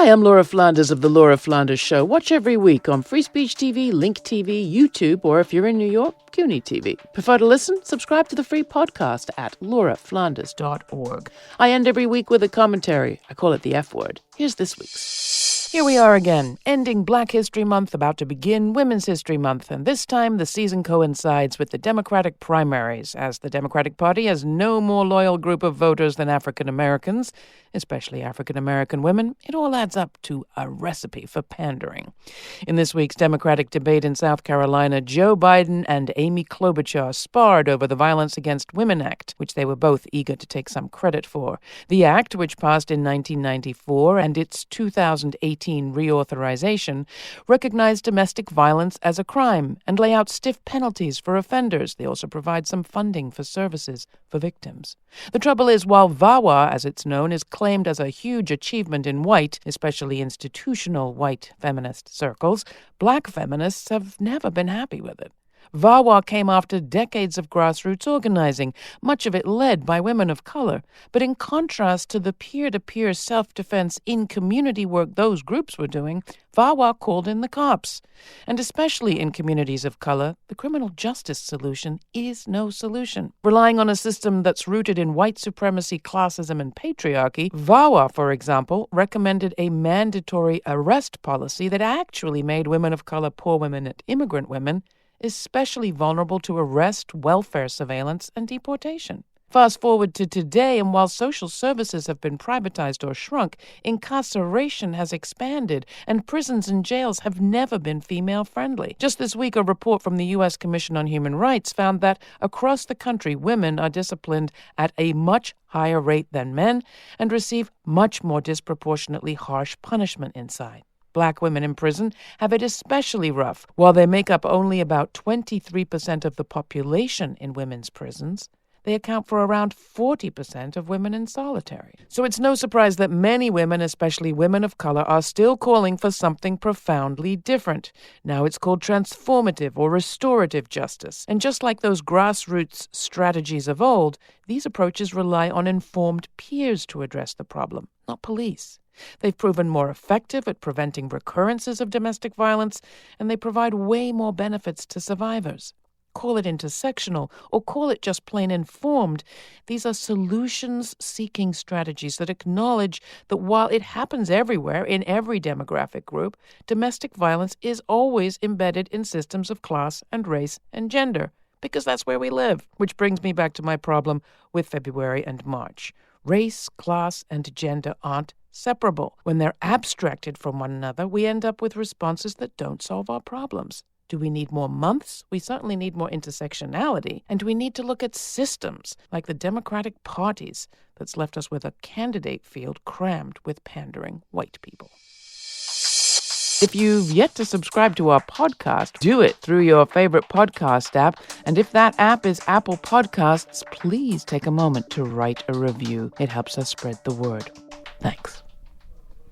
Hi, I'm Laura Flanders of The Laura Flanders Show. Watch every week on Free Speech TV, Link TV, YouTube, or if you're in New York, CUNY TV. Prefer to listen? Subscribe to the free podcast at lauraflanders.org. I end every week with a commentary. I call it the F word. Here's this week's. Here we are again, ending Black History Month, about to begin Women's History Month, and this time the season coincides with the Democratic primaries, as the Democratic Party has no more loyal group of voters than African Americans, especially African American women. It all adds up to a recipe for pandering. In this week's Democratic debate in South Carolina, Joe Biden and Amy Klobuchar sparred over the Violence Against Women Act, which they were both eager to take some credit for. The act, which passed in 1994, and its 2018 reauthorization, recognized domestic violence as a crime and lay out stiff penalties for offenders. They also provide some funding for services for victims. The trouble is, while VAWA, as it's known, is claimed as a huge achievement in white, especially institutional white feminist circles, black feminists have never been happy with it. VAWA came after decades of grassroots organizing, much of it led by women of color. But in contrast to the peer-to-peer self-defense in-community work those groups were doing, VAWA called in the cops. And especially in communities of color, the criminal justice solution is no solution. Relying on a system that's rooted in white supremacy, classism, and patriarchy, VAWA, for example, recommended a mandatory arrest policy that actually made women of color, poor women, and immigrant women especially vulnerable to arrest, welfare surveillance, and deportation. Fast forward to today, and while social services have been privatized or shrunk, incarceration has expanded, and prisons and jails have never been female-friendly. Just this week, a report from the U.S. Commission on Human Rights found that across the country, women are disciplined at a much higher rate than men and receive much more disproportionately harsh punishment inside. Black women in prison have it especially rough. While they make up only about 23% of the population in women's prisons, they account for around 40% of women in solitary. So it's no surprise that many women, especially women of color, are still calling for something profoundly different. Now it's called transformative or restorative justice. And just like those grassroots strategies of old, these approaches rely on informed peers to address the problem, not police. They've proven more effective at preventing recurrences of domestic violence, and they provide way more benefits to survivors. Call it intersectional, or call it just plain informed. These are solutions-seeking strategies that acknowledge that while it happens everywhere, in every demographic group, domestic violence is always embedded in systems of class and race and gender, because that's where we live. Which brings me back to my problem with February and March. Race, class, and gender aren't separable. When they're abstracted from one another, we end up with responses that don't solve our problems. Do we need more months? We certainly need more intersectionality. And we need to look at systems like the Democratic parties that's left us with a candidate field crammed with pandering white people. If you've yet to subscribe to our podcast, do it through your favorite podcast app. And if that app is Apple Podcasts, please take a moment to write a review. It helps us spread the word. Thanks.